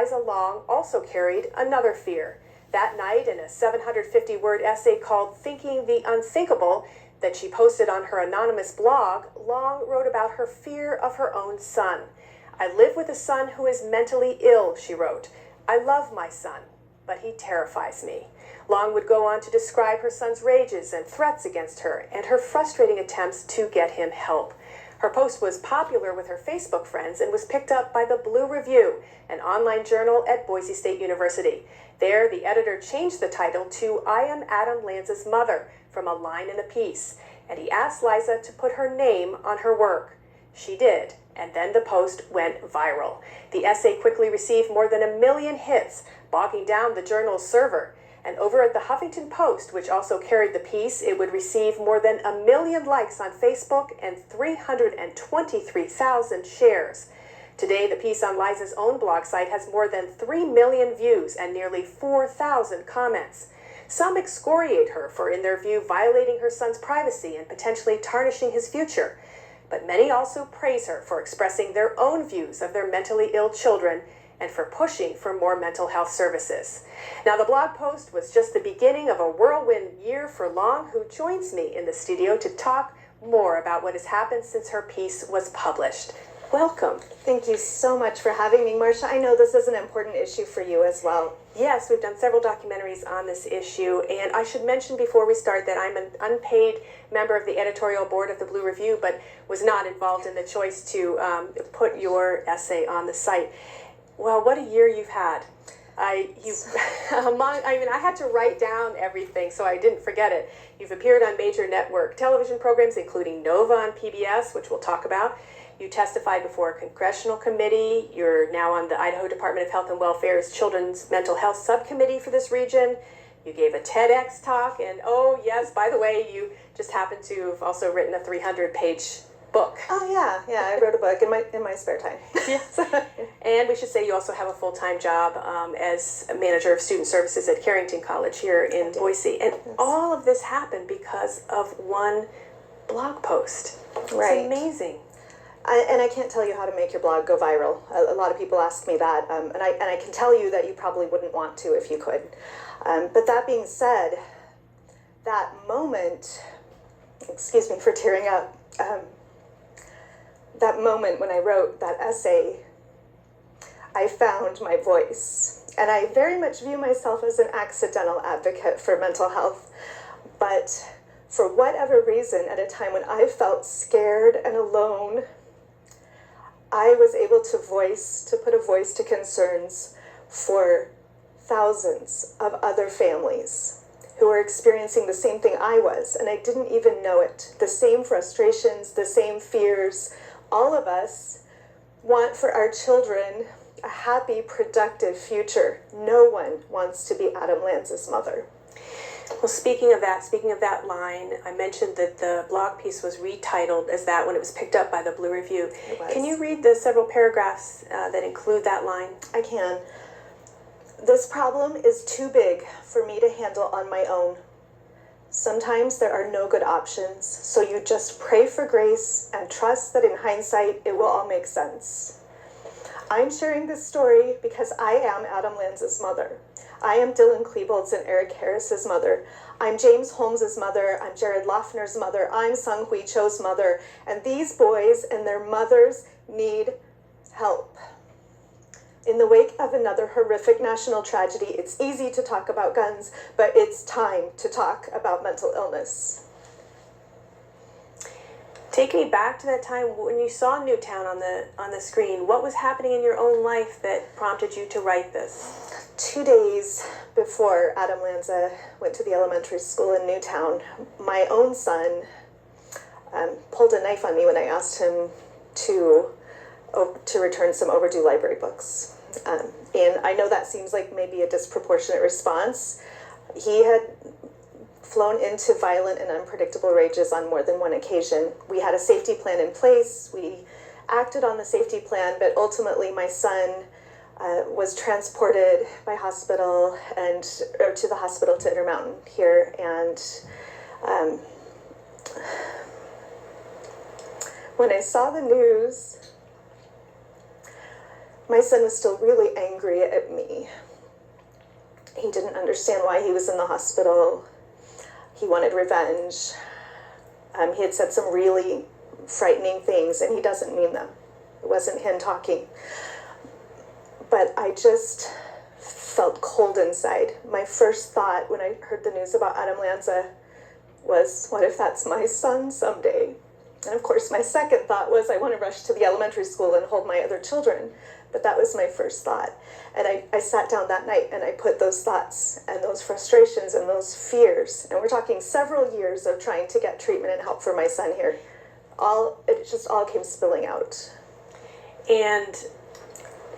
Liza Long also carried another fear. That night, in a 750-word essay called Thinking the Unthinkable that she posted on her anonymous blog, Long wrote about her fear of her own son. "I live with a son who is mentally ill," she wrote. "I love my son, but he terrifies me." Long would go on to describe her son's rages and threats against her and her frustrating attempts to get him help. Her post was popular with her Facebook friends and was picked up by the Blue Review, an online journal at Boise State University. There, the editor changed the title to "I am Adam Lanza's mother" from a line in the piece, and he asked Liza to put her name on her work. She did, and then the post went viral. The essay quickly received more than 1 million hits, bogging down the journal's server. And over at the Huffington Post, which also carried the piece, it would receive more than 1 million likes on Facebook and 323,000 shares. Today, the piece on Liza's own blog site has more than 3 million views and nearly 4,000 comments. Some excoriate her for, in their view, violating her son's privacy and potentially tarnishing his future. But many also praise her for expressing their own views of their mentally ill children and for pushing for more mental health services. Now, the blog post was just the beginning of a whirlwind year for Long, who joins me in the studio to talk more about what has happened since her piece was published. Welcome. Thank you so much for having me, Marcia. I know this is an important issue for you as well. Yes, we've done several documentaries on this issue, and I should mention before we start that I'm an unpaid member of the editorial board of the Blue Review, but was not involved in the choice to put your essay on the site. Well, what a year you've had. I had to write down everything so I didn't forget it. You've appeared on major network television programs, including Nova on PBS, which we'll talk about. You testified before a congressional committee. You're now on the Idaho Department of Health and Welfare's Children's Mental Health Subcommittee for this region. You gave a TEDx talk, and oh yes, by the way, you just happen to have also written a 300-page book. Oh yeah, I wrote a book in my spare time. Yes. And we should say you also have a full-time job as a manager of student services at Carrington College here in Boise. And all of this happened because of one blog post. Right. It's amazing. And I can't tell you how to make your blog go viral. A lot of people ask me that, and I can tell you that you probably wouldn't want to if you could. But that being said, that moment, excuse me for tearing up, that moment when I wrote that essay, I found my voice. And I very much view myself as an accidental advocate for mental health. But for whatever reason, at a time when I felt scared and alone, I was able to put a voice to concerns for thousands of other families who were experiencing the same thing I was, and I didn't even know it. The same frustrations, the same fears. All of us want for our children a happy, productive future. No one wants to be Adam Lanza's mother. Well, speaking of that line, I mentioned that the blog piece was retitled as that when it was picked up by the Blue Review. It was. Can you read the several paragraphs that include that line? I can. "This problem is too big for me to handle on my own. Sometimes there are no good options, so you just pray for grace and trust that in hindsight it will all make sense. I'm sharing this story because I am Adam Lanza's mother. I am Dylan Klebold's and Eric Harris's mother. I'm James Holmes's mother. I'm Jared Loeffner's mother. I'm Sung Hui Cho's mother. And these boys and their mothers need help. In the wake of another horrific national tragedy, it's easy to talk about guns, but it's time to talk about mental illness." Take me back to that time when you saw Newtown on the screen. What was happening in your own life that prompted you to write this? 2 days before Adam Lanza went to the elementary school in Newtown, my own son pulled a knife on me when I asked him to return some overdue library books. And I know that seems like maybe a disproportionate response. He had flown into violent and unpredictable rages on more than one occasion. We had a safety plan in place. We acted on the safety plan, but ultimately my son was transported by hospital to the hospital to Intermountain here, and when I saw the news, my son was still really angry at me. He didn't understand why he was in the hospital. He wanted revenge. He had said some really frightening things, and he doesn't mean them. It wasn't him talking. But I just felt cold inside. My first thought when I heard the news about Adam Lanza was, what if that's my son someday? And of course, my second thought was, I want to rush to the elementary school and hold my other children. But that was my first thought. And I sat down that night and I put those thoughts and those frustrations and those fears, and we're talking several years of trying to get treatment and help for my son here. It just all came spilling out. And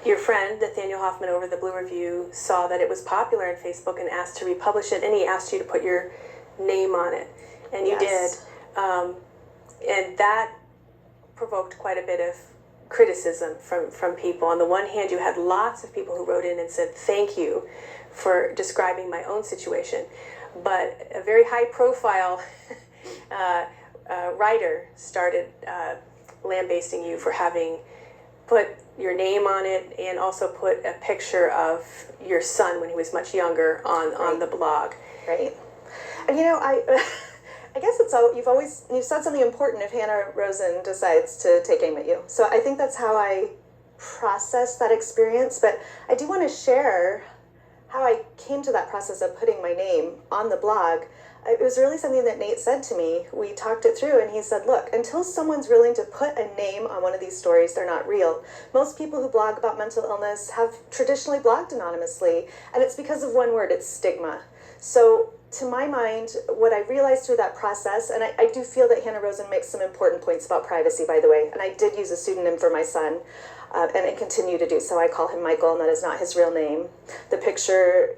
your friend, Nathaniel Hoffman over the Blue Review, saw that it was popular on Facebook and asked to republish it, and he asked you to put your name on it. And you did. And that provoked quite a bit of criticism from people. On the one hand, you had lots of people who wrote in and said, thank you for describing my own situation. But a very high-profile writer started lambasting you for having put your name on it and also put a picture of your son when he was much younger on the blog. Right. And I guess you've said something important if Hannah Rosen decides to take aim at you. So I think that's how I process that experience. But I do want to share how I came to that process of putting my name on the blog. It was really something that Nate said to me. We talked it through, and he said, look, until someone's willing to put a name on one of these stories, they're not real. Most people who blog about mental illness have traditionally blogged anonymously, and it's because of one word, it's stigma. So to my mind, what I realized through that process, and I do feel that Hannah Rosen makes some important points about privacy, by the way, and I did use a pseudonym for my son, and I continue to do so. I call him Michael, and that is not his real name. The picture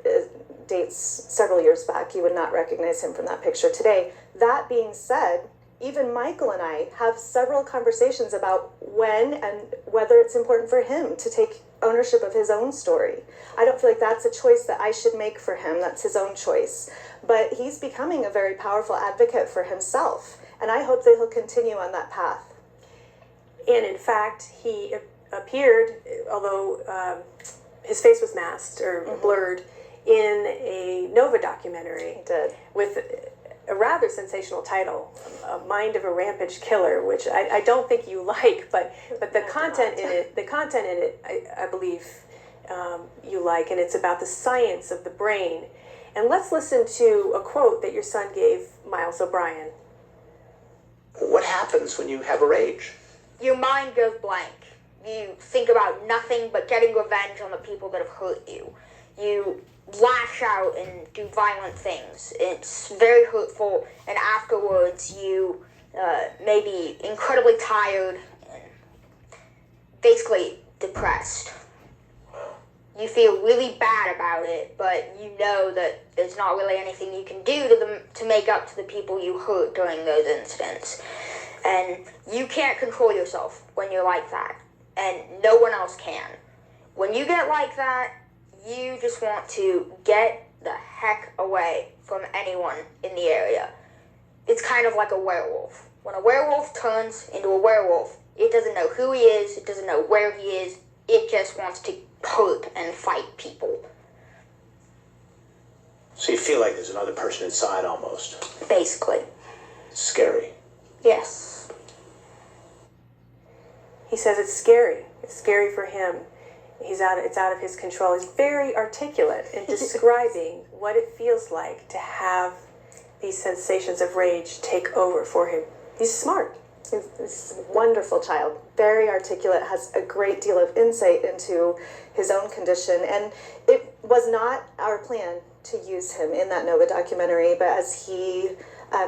dates several years back. You would not recognize him from that picture today. That being said, even Michael and I have several conversations about when and whether it's important for him to take ownership of his own story. I don't feel like that's a choice that I should make for him. That's his own choice. But he's becoming a very powerful advocate for himself, and I hope that he'll continue on that path. And in fact, he appeared, although his face was masked or blurred, in a Nova documentary. He did. With a rather sensational title, Mind of a Rampage Killer, which I don't think you like, but the content in it, I believe you like, and it's about the science of the brain. And let's listen to a quote that your son gave Miles O'Brien. What happens when you have a rage? Your mind goes blank. You think about nothing but getting revenge on the people that have hurt you. You lash out and do violent things. It's very hurtful, and afterwards you may be incredibly tired and basically depressed. You feel really bad about it, but you know that there's not really anything you can do to them to make up to the people you hurt during those incidents. And you can't control yourself when you're like that, and no one else can. When you get like that, you just want to get the heck away from anyone in the area. It's kind of like a werewolf. When a werewolf turns into a werewolf, it doesn't know who he is, it doesn't know where he is, it just wants to hurt and fight people. So you feel like there's another person inside almost. Basically. It's scary. Yes. He says it's scary. It's scary for him. It's out of his control. He's very articulate in describing what it feels like to have these sensations of rage take over for him. He's smart. He's a wonderful child, very articulate, has a great deal of insight into his own condition. And it was not our plan to use him in that Nova documentary, but as he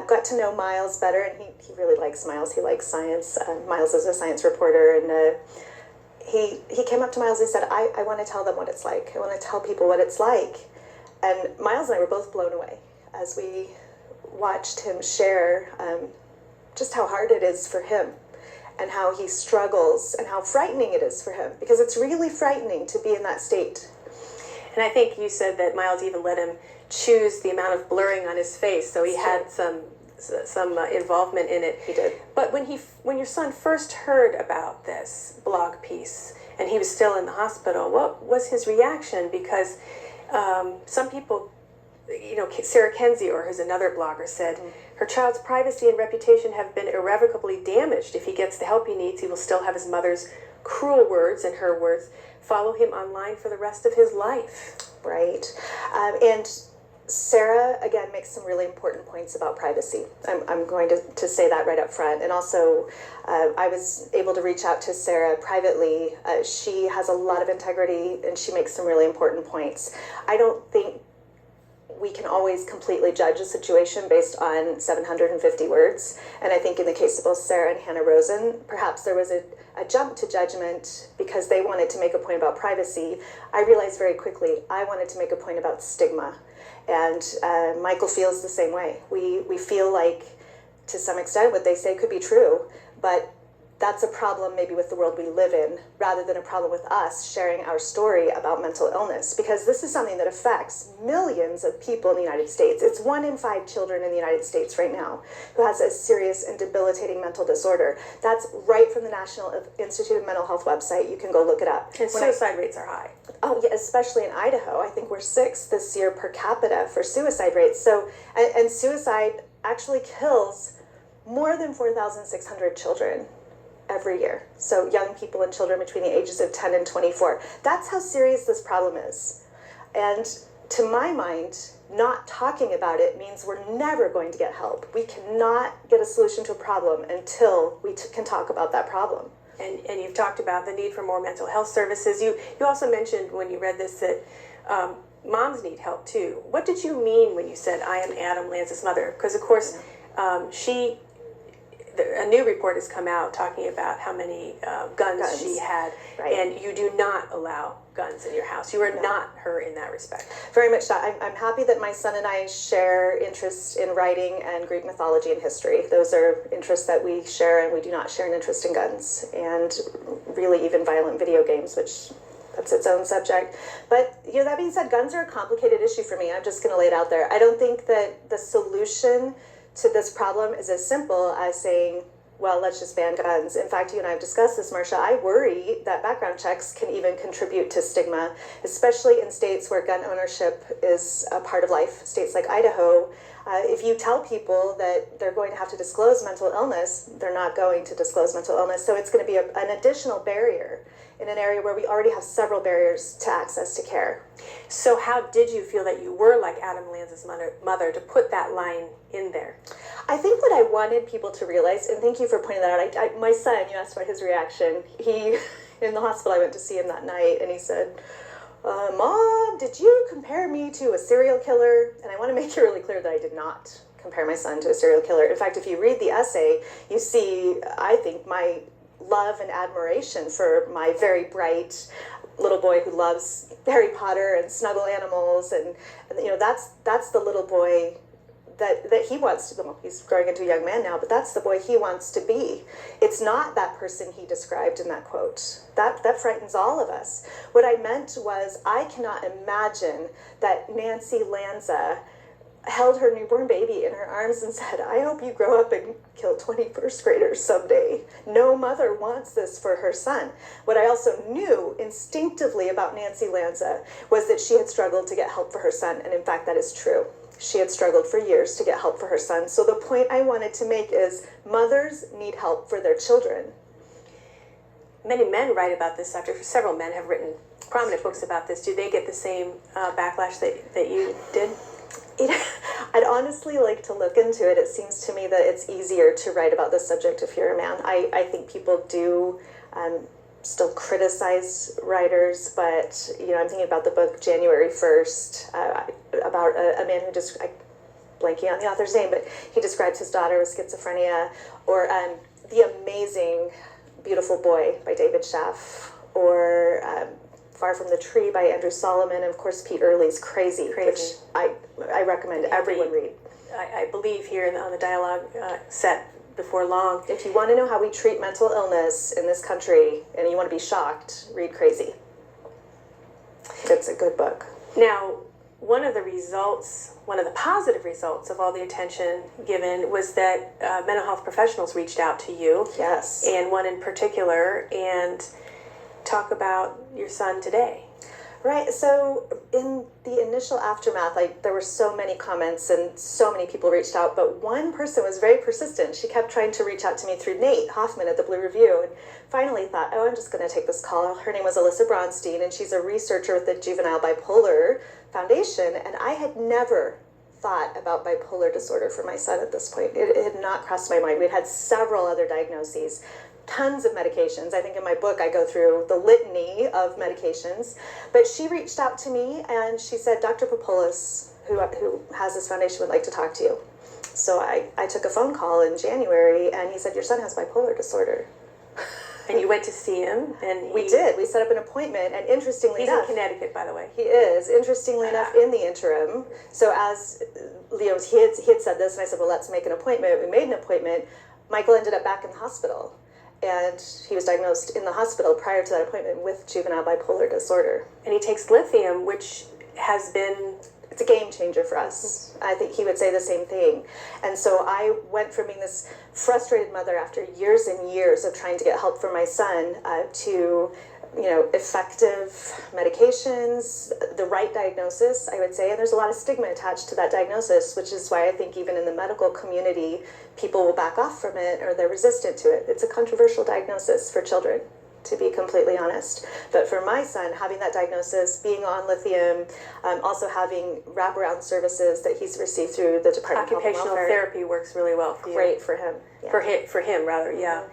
got to know Miles better, and he really likes Miles, he likes science. Miles is a science reporter, and he came up to Miles and said, I want to tell them what it's like. I want to tell people what it's like. And Miles and I were both blown away as we watched him share just how hard it is for him and how he struggles and how frightening it is for him, because it's really frightening to be in that state. And I think you said that Miles even let him choose the amount of blurring on his face, so he had some involvement in it. He did. But when your son first heard about this blog piece and he was still in the hospital. What was his reaction? Because some people, Sarah Kendzior, who's another blogger, said her child's privacy and reputation have been irrevocably damaged. If he gets the help he needs, he will still have his mother's cruel words, in her words, follow him online for the rest of his life. Right. And Sarah, again, makes some really important points about privacy. I'm going to say that right up front. And also, I was able to reach out to Sarah privately. She has a lot of integrity, and she makes some really important points. I don't think we can always completely judge a situation based on 750 words. And I think in the case of both Sarah and Hannah Rosen, perhaps there was a jump to judgment because they wanted to make a point about privacy. I realized very quickly I wanted to make a point about stigma. And Michael feels the same way. We feel like, to some extent, what they say could be true, but that's a problem maybe with the world we live in, rather than a problem with us sharing our story about mental illness, because this is something that affects millions of people in the United States. It's 1 in 5 children in the United States right now who has a serious and debilitating mental disorder. That's right from the National Institute of Mental Health website. You can go look it up. And suicide rates are high. Oh, yeah, especially in Idaho. I think we're 6th this year per capita for suicide rates. So, and suicide actually kills more than 4,600 children every year. So young people and children between the ages of 10 and 24. That's how serious this problem is. And to my mind, not talking about it means we're never going to get help. We cannot get a solution to a problem until we can talk about that problem. And you've talked about the need for more mental health services. You also mentioned when you read this that moms need help too. What did you mean when you said, I am Adam Lanza's mother? Because of course, a new report has come out talking about how many guns she had, right. And you do not allow guns in your house. You are not her in that respect. Very much not. I'm happy that my son and I share interests in writing and Greek mythology and history. Those are interests that we share, and we do not share an interest in guns, and really even violent video games, which that's its own subject. But that being said, guns are a complicated issue for me. I'm just going to lay it out there. I don't think that the solution to this problem is as simple as saying, well, let's just ban guns. In fact, you and I have discussed this, Marcia. I worry that background checks can even contribute to stigma, especially in states where gun ownership is a part of life, states like Idaho. If you tell people that they're going to have to disclose mental illness, they're not going to disclose mental illness. So it's going to be an additional barrier in an area where we already have several barriers to access to care. So how did you feel that you were like Adam Lanza's mother to put that line in there? I think what I wanted people to realize, and thank you for pointing that out, my son, you asked about his reaction. He, in the hospital, I went to see him that night, and he said, Mom, did you compare me to a serial killer? And I want to make it really clear that I did not compare my son to a serial killer. In fact, if you read the essay, you see, I think, my love and admiration for my very bright little boy who loves Harry Potter and snuggle animals, and that's the little boy that he wants to be. Well, he's growing into a young man now, but that's the boy he wants to be. It's not that person he described in that quote. That frightens all of us. What I meant was, I cannot imagine that Nancy Lanza held her newborn baby in her arms and said, I hope you grow up and kill 21st graders someday. No mother wants this for her son. What I also knew instinctively about Nancy Lanza was that she had struggled to get help for her son, and in fact that is true. She had struggled for years to get help for her son. So the point I wanted to make is, mothers need help for their children. Many men write about this subject. Several men have written prominent books about this. Do they get the same backlash that you did? I'd honestly like to look into it. It seems to me that it's easier to write about this subject if you're a man. I think people do still criticize writers, but I'm thinking about the book January 1st about a man who just, I'm blanking on the author's name, but he describes his daughter with schizophrenia, or The Amazing Beautiful Boy by David Schaff, or Far from the Tree by Andrew Solomon, and of course Pete Early's Crazy. Which I recommend everyone read. I believe here on the dialogue set before long. If you want to know how we treat mental illness in this country and you want to be shocked, read Crazy. It's a good book. Now, one of the positive results of all the attention given was that mental health professionals reached out to you. Yes. And one in particular, and talk about your son today? Right, so in the initial aftermath, there were so many comments and so many people reached out, but one person was very persistent. She kept trying to reach out to me through Nate Hoffman at the Blue Review, and finally thought, I'm just going to take this call. Her name was Alyssa Bronstein, and she's a researcher with the Juvenile Bipolar Foundation, and I had never thought about bipolar disorder for my son at this point. It had not crossed my mind. We'd had several other diagnoses, tons of medications. I think in my book I go through the litany of medications. But she reached out to me and she said, Dr. Papolis, who has this foundation, would like to talk to you. So I took a phone call in January and he said, your son has bipolar disorder. And you went to see him, and we did. We set up an appointment, and interestingly enough, he's in Connecticut, by the way. He is. Interestingly enough, in the interim, so as Leo, he had said this, and I said, well, let's make an appointment. We made an appointment. Michael ended up back in the hospital, and he was diagnosed in the hospital prior to that appointment with juvenile bipolar disorder. And he takes lithium, which has been... It's a game changer for us. I think he would say the same thing. And so I went from being this frustrated mother after years and years of trying to get help for my son to, effective medications, the right diagnosis, I would say. And there's a lot of stigma attached to that diagnosis, which is why I think even in the medical community, people will back off from it or they're resistant to it. It's a controversial diagnosis for children, to be completely honest. But for my son, having that diagnosis, being on lithium, also having wraparound services that he's received through the Department of Health and Occupational Welfare. therapy works really well for you. Great for him. Yeah. For him, rather, yeah.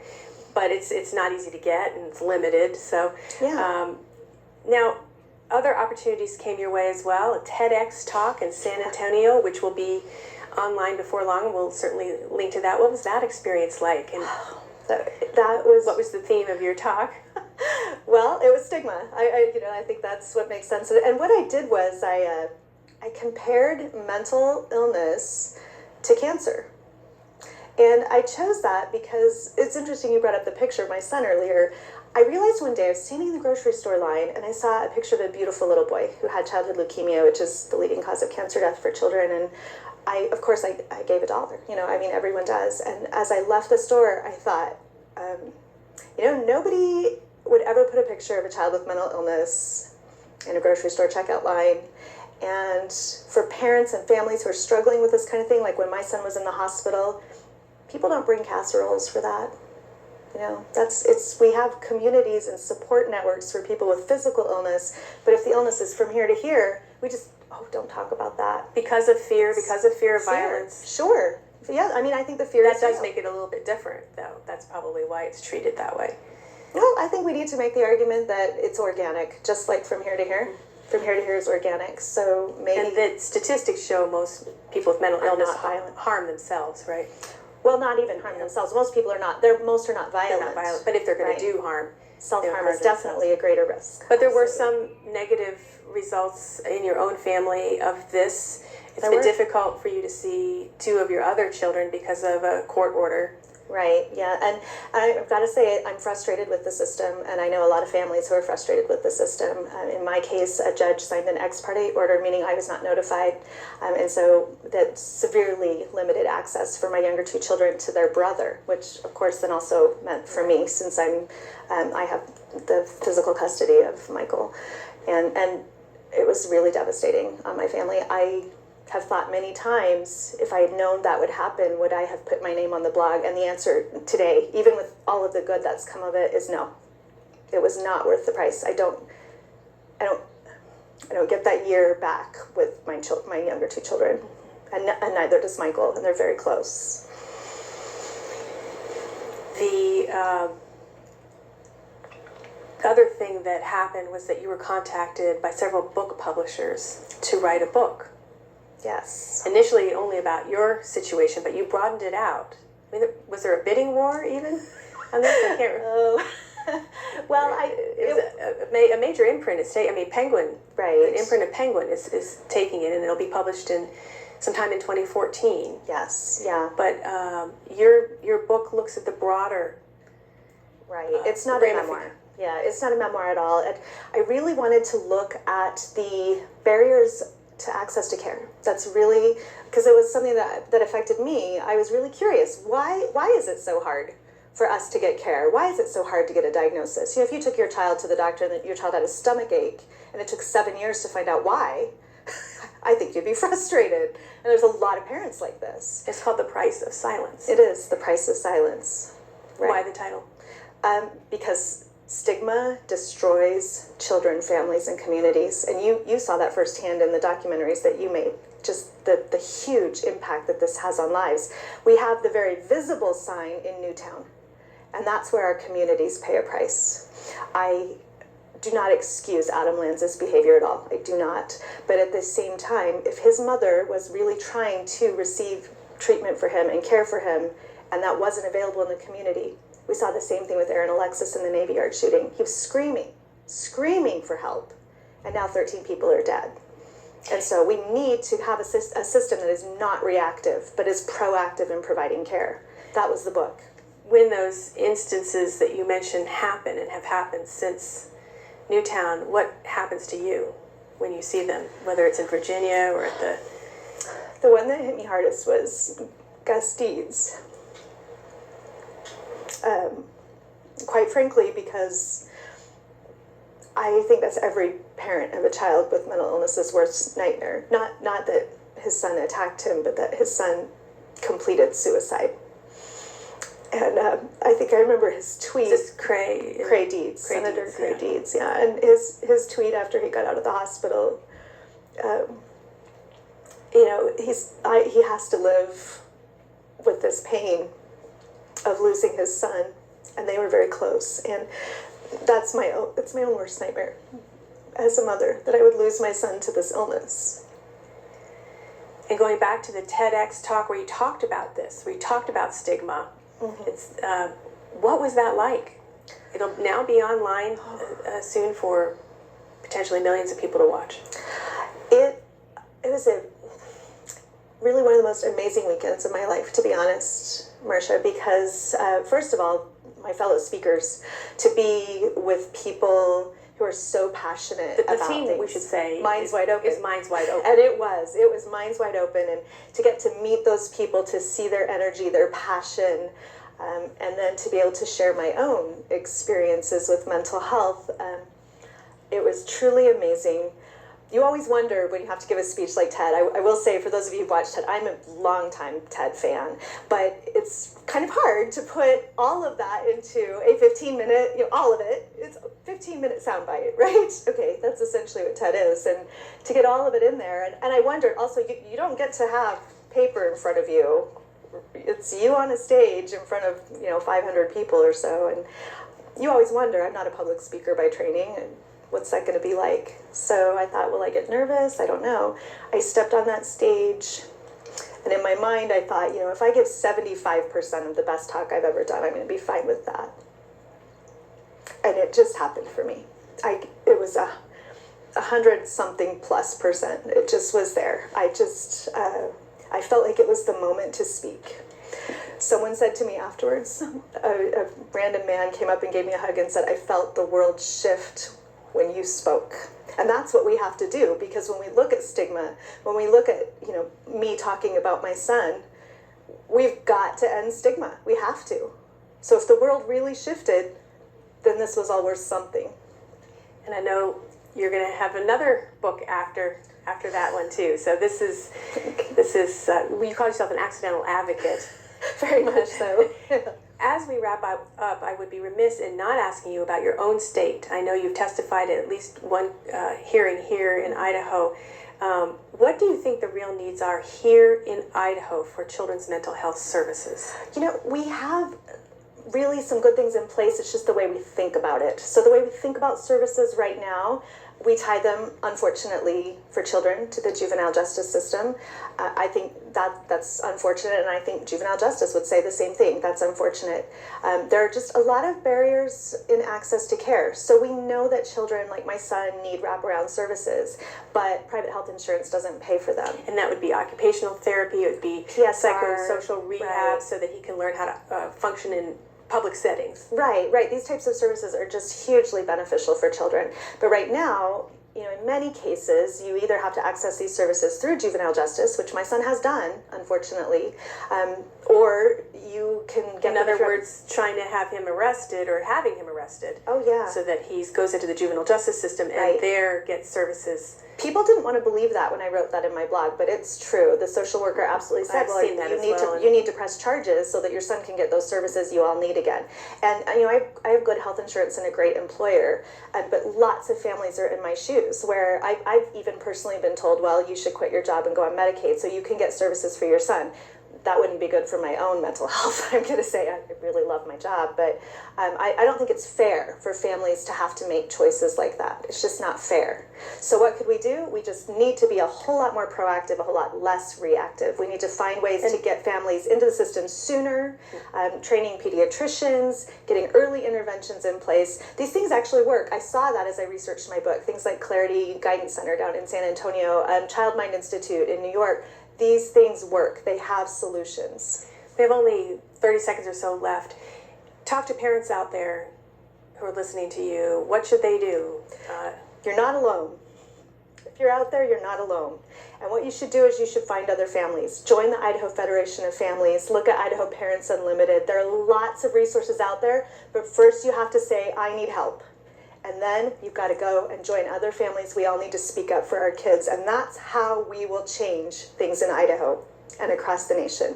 But it's not easy to get and it's limited. So now, other opportunities came your way as well. A TEDx talk in San Antonio, which will be online before long. We'll certainly link to that. What was that experience like? And that was... What was the theme of your talk? Well, it was stigma. I think that's what makes sense. And what I did was I compared mental illness to cancer. And I chose that because it's interesting you brought up the picture of my son earlier. I realized one day I was standing in the grocery store line and I saw a picture of a beautiful little boy who had childhood leukemia, which is the leading cause of cancer death for children. And I gave $1. Everyone does. And as I left the store, I thought, nobody would ever put a picture of a child with mental illness in a grocery store checkout line. And for parents and families who are struggling with this kind of thing, like when my son was in the hospital, people don't bring casseroles for that. We have communities and support networks for people with physical illness, but if the illness is from here to here, we just, don't talk about that. Because of fear of violence. Sure. Yeah, I think the fear that does make it a little bit different, though. That's probably why it's treated that way. Well, I think we need to make the argument that it's organic, just like from here to here. From here to here is organic, so maybe... And the statistics show most people with mental illness harm themselves, right? Well, not even harm themselves. Most people are not. Most are not violent. They're not violent, but if they're going to do harm... Self-harm is definitely a greater risk. But there were some negative results in your own family of this. It's been difficult for you to see two of your other children because of a court order. Right, yeah. And I've got to say, I'm frustrated with the system, and I know a lot of families who are frustrated with the system. In my case, a judge signed an ex parte order, meaning I was not notified, and so that severely limited access for my younger two children to their brother, which, of course, then also meant for me, since I have the physical custody of Michael. And it was really devastating on my family. I have thought many times, if I had known that would happen, would I have put my name on the blog? And the answer today, even with all of the good that's come of it, is no. It was not worth the price. I don't get that year back with my younger two children, and neither does Michael, and they're very close. The other thing that happened was that you were contacted by several book publishers to write a book. Yes. Initially only about your situation, but you broadened it out. Was there a bidding war even on this? I can't remember. Well, it was a major imprint at Penguin. Right. The imprint of Penguin is taking it, and it'll be published sometime in 2014. Yes. Yeah. But your book looks at the broader. Right. It's not a memoir. Yeah, it's not a memoir at all. I really wanted to look at the barriers to access to care. That's really, because it was something that affected me. I was really curious. Why is it so hard for us to get care? Why is it so hard to get a diagnosis? If you took your child to the doctor and your child had a stomach ache and it took 7 years to find out why, I think you'd be frustrated. And there's a lot of parents like this. It's called The Price of Silence. It is The Price of Silence. Right? Why the title? Because stigma destroys children, families, and communities. And you saw that firsthand in the documentaries that you made. Just the huge impact that this has on lives. We have the very visible sign in Newtown, and that's where our communities pay a price. I do not excuse Adam Lanza's behavior at all. I do not. But at the same time, if his mother was really trying to receive treatment for him and care for him, and that wasn't available in the community, we saw the same thing with Aaron Alexis in the Navy Yard shooting. He was screaming for help, and now 13 people are dead. And so we need to have a system that is not reactive, but is proactive in providing care. That was the book. When those instances that you mentioned happen and have happened since Newtown, what happens to you when you see them, whether it's in Virginia or at the... The one that hit me hardest was Gus Deeds. Quite frankly, because I think that's every parent of a child with mental illness's worst nightmare. Not that his son attacked him, but that his son completed suicide. And I think I remember his tweet. Is this Cray Deeds, Cray Senator Deeds, Cray yeah. Deeds, yeah. And his tweet after he got out of the hospital, he has to live with this pain of losing his son, and they were very close. And it's my own worst nightmare as a mother, that I would lose my son to this illness. And going back to the TEDx talk where you talked about this, where you talked about stigma, it's what was that like? It'll now be online soon for potentially millions of people to watch. It was really one of the most amazing weekends of my life, to be honest, Marcia, because first of all, my fellow speakers, to be with people who are so passionate The about team, things. we should say, Minds Wide Open. is Minds Wide Open. And it was Minds Wide Open, and to get to meet those people, to see their energy, their passion, and then to be able to share my own experiences with mental health, it was truly amazing. You always wonder when you have to give a speech like TED. I will say, for those of you who've watched TED, I'm a longtime TED fan, but it's kind of hard to put all of that into a 15-minute, all of it. It's a 15-minute soundbite, right? Okay, that's essentially what TED is. And to get all of it in there, and I wondered also, you don't get to have paper in front of you. It's you on a stage in front of, 500 people or so, and you always wonder, I'm not a public speaker by training, and what's that going to be like? So I thought, will I get nervous? I don't know. I stepped on that stage, and in my mind I thought, if I give 75% of the best talk I've ever done, I'm going to be fine with that. And it just happened for me. It was 100-something plus percent. It just was there. I felt like it was the moment to speak. Someone said to me afterwards, a random man came up and gave me a hug and said, I felt the world shift when you spoke. And that's what we have to do, because when we look at stigma, when we look at, me talking about my son, we've got to end stigma. We have to. So if the world really shifted, then this was all worth something. And I know you're going to have another book after that one too. So this is you call yourself an accidental advocate. Very much so. As we wrap up, I would be remiss in not asking you about your own state. I know you've testified at least one hearing here in Idaho. What do you think the real needs are here in Idaho for children's mental health services? We have really some good things in place. It's just the way we think about it. So the way we think about services right now, we tie them, unfortunately, for children to the juvenile justice system. I think that's unfortunate, and I think juvenile justice would say the same thing. That's unfortunate. There are just a lot of barriers in access to care. So we know that children like my son need wraparound services, but private health insurance doesn't pay for them. And that would be occupational therapy, it would be PSR, psychosocial rehab, right. so that he can learn how to function in public settings. Right. These types of services are just hugely beneficial for children. But right now, in many cases, you either have to access these services through juvenile justice, which my son has done, unfortunately, or you can get. In other words, trying to have him arrested or having him arrested. Oh, yeah. So that he goes into the juvenile justice system and Right. there gets services. People didn't want to believe that when I wrote that in my blog, but it's true. The social worker absolutely said, I've seen that you need to press charges so that your son can get those services you all need again. And I have good health insurance and a great employer, but lots of families are in my shoes where I've even personally been told, well, you should quit your job and go on Medicaid so you can get services for your son. That wouldn't be good for my own mental health. I'm going to say I really love my job, but I don't think it's fair for families to have to make choices like that. It's just not fair. So what could we do? We just need to be a whole lot more proactive, a whole lot less reactive. We need to find ways to get families into the system sooner, training pediatricians, getting early interventions in place. These things actually work. I saw that as I researched my book. Things like Clarity Guidance Center down in San Antonio, Child Mind Institute in New York. These things work. They have solutions. We have only 30 seconds or so left. Talk to parents out there who are listening to you. What should they do? You're not alone. If you're out there, you're not alone. And what you should do is you should find other families. Join the Idaho Federation of Families. Look at Idaho Parents Unlimited. There are lots of resources out there, but first you have to say, I need help. And then you've got to go and join other families. We all need to speak up for our kids. And that's how we will change things in Idaho and across the nation.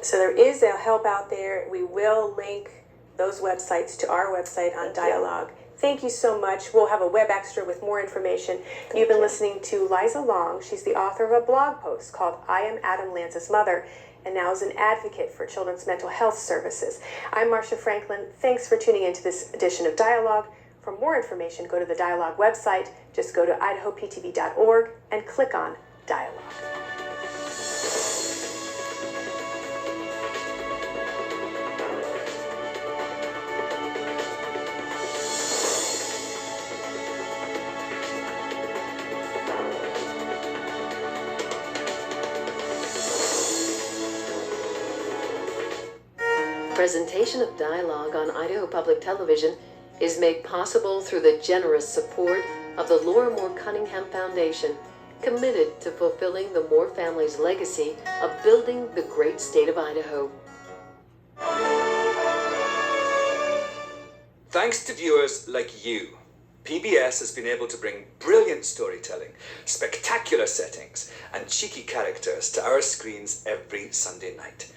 So there is a help out there. We will link those websites to our website on Dialogue. Thank you so much. We'll have a web extra with more information. You've been listening to Liza Long. She's the author of a blog post called I Am Adam Lanza's Mother, and now is an advocate for children's mental health services. I'm Marcia Franklin. Thanks for tuning into this edition of Dialogue. For more information, go to the Dialogue website. Just go to idahoptv.org and click on Dialogue. Presentation of Dialogue on Idaho Public Television is made possible through the generous support of the Laura Moore Cunningham Foundation, committed to fulfilling the Moore family's legacy of building the great state of Idaho. Thanks to viewers like you, PBS has been able to bring brilliant storytelling, spectacular settings, and cheeky characters to our screens every Sunday night.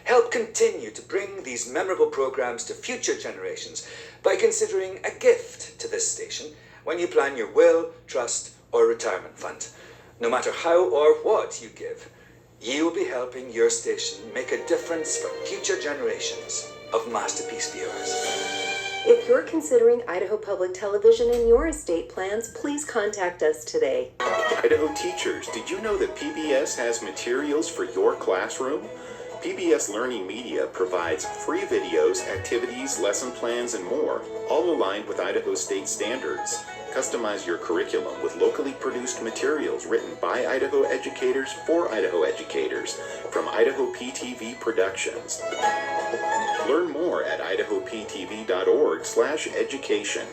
Help continue to bring these memorable programs to future generations by considering a gift to this station when you plan your will, trust, or retirement fund. No matter how or what you give, you will be helping your station make a difference for future generations of Masterpiece viewers. If you're considering Idaho Public Television in your estate plans, please contact us today. Idaho teachers, did you know that PBS has materials for your classroom? PBS Learning Media provides free videos, activities, lesson plans, and more, all aligned with Idaho state standards. Customize your curriculum with locally produced materials written by Idaho educators for Idaho educators from Idaho PTV Productions. Learn more at idahoptv.org/education.